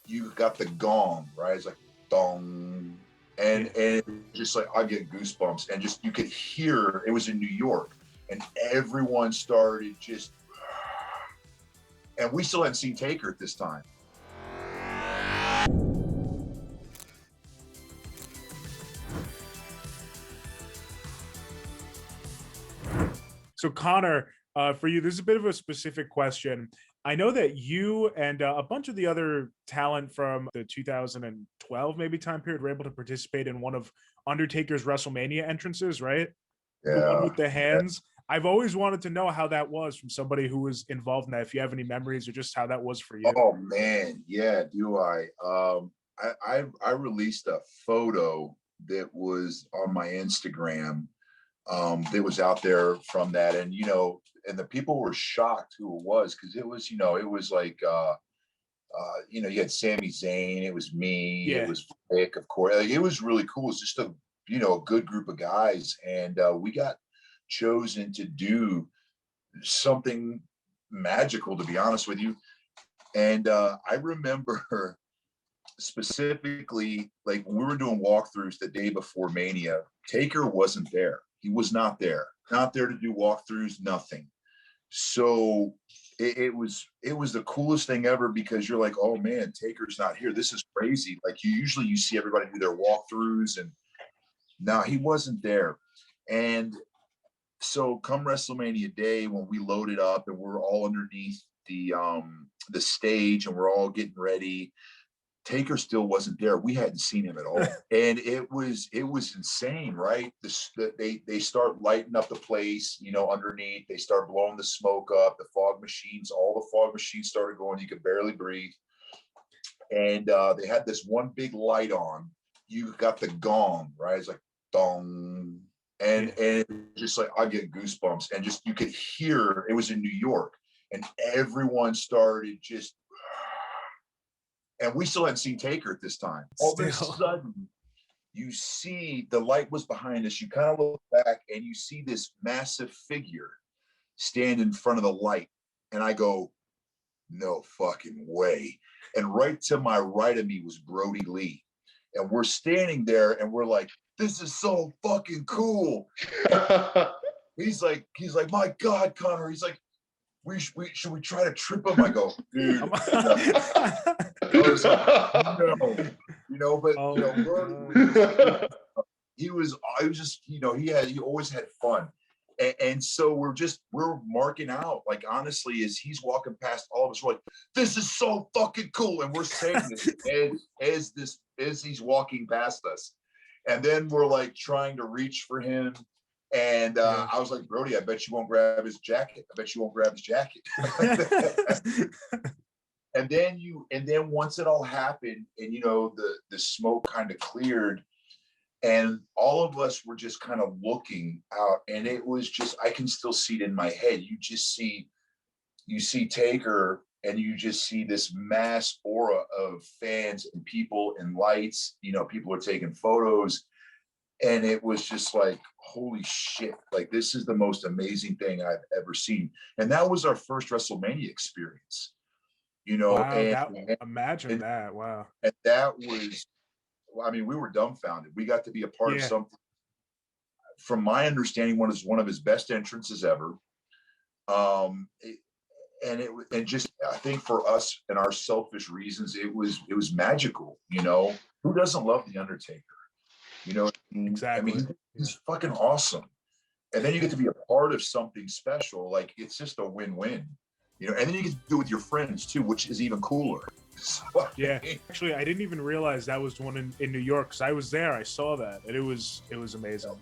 you got the gong, right? It's like dong, and just like I get goosebumps, and just you could hear it was in New York, and everyone started just, and we still hadn't seen Taker at this time. So Konnor, for you, this is a bit of a specific question. I know that you and a bunch of the other talent from the 2012 maybe time period were able to participate in one of Undertaker's WrestleMania entrances, right? The one with the hands. I've always wanted to know how that was from somebody who was involved in that. If you have any memories or just how that was for you. Oh man, yeah. Do I? I released a photo that was on my Instagram. That was out there from that, and and the people were shocked who it was, because it was, it was like, you had Sami Zayn, it was me, it was Vic, of course. Like, it was really cool. It's just a good group of guys, and we got chosen to do something magical, to be honest with you. And I remember specifically, like, when we were doing walkthroughs the day before Mania, Taker wasn't there. He was not there to do walkthroughs, nothing. So it was the coolest thing ever, because you're like, oh man, Taker's not here. This is crazy. Like, you see everybody do their walkthroughs, and no, he wasn't there. And so come WrestleMania day, when we loaded up and we're all underneath the stage and we're all getting ready, Taker still wasn't there. We hadn't seen him at all. And it was insane, right? They start lighting up the place, underneath. They start blowing the smoke up, the fog machines, all the fog machines started going. You could barely breathe. And they had this one big light on. You got the gong, right? It's like dong. And just like I get goosebumps, and just you could hear, it was in New York, and everyone started just, and we still hadn't seen Taker at this time. All of a sudden, you see the light was behind us. You kind of look back and you see this massive figure stand in front of the light. And I go, no fucking way. And right to my right of me was Brodie Lee. And we're standing there and we're like, this is so fucking cool. He's like, my God, Konnor. He's like, should we try to trip him? I go, dude. But he was just, he always had fun. And so we're marking out, like, honestly, as he's walking past all of us, we're like, this is so fucking cool. And we're saying this as he's walking past us. And then we're like trying to reach for him. And I was like, Brodie, I bet you won't grab his jacket. And then once it all happened, and the smoke kind of cleared, and all of us were just kind of looking out, and it was just, I can still see it in my head. You see Taker, and you just see this mass aura of fans and people and lights. People are taking photos. And it was just like, holy shit, like, this is the most amazing thing I've ever seen. And that was our first WrestleMania experience, Wow, imagine that. Wow. And that was, I mean, we were dumbfounded. We got to be a part of something, from my understanding, one of his best entrances ever. And just, I think for us and our selfish reasons, it was magical. Who doesn't love the Undertaker? Exactly. I mean, he's fucking awesome. And then you get to be a part of something special. Like, it's just a win-win, and then you get to do it with your friends too, which is even cooler. So, yeah. Actually, I didn't even realize that was the one in New York, because I was there. I saw that, and it was amazing.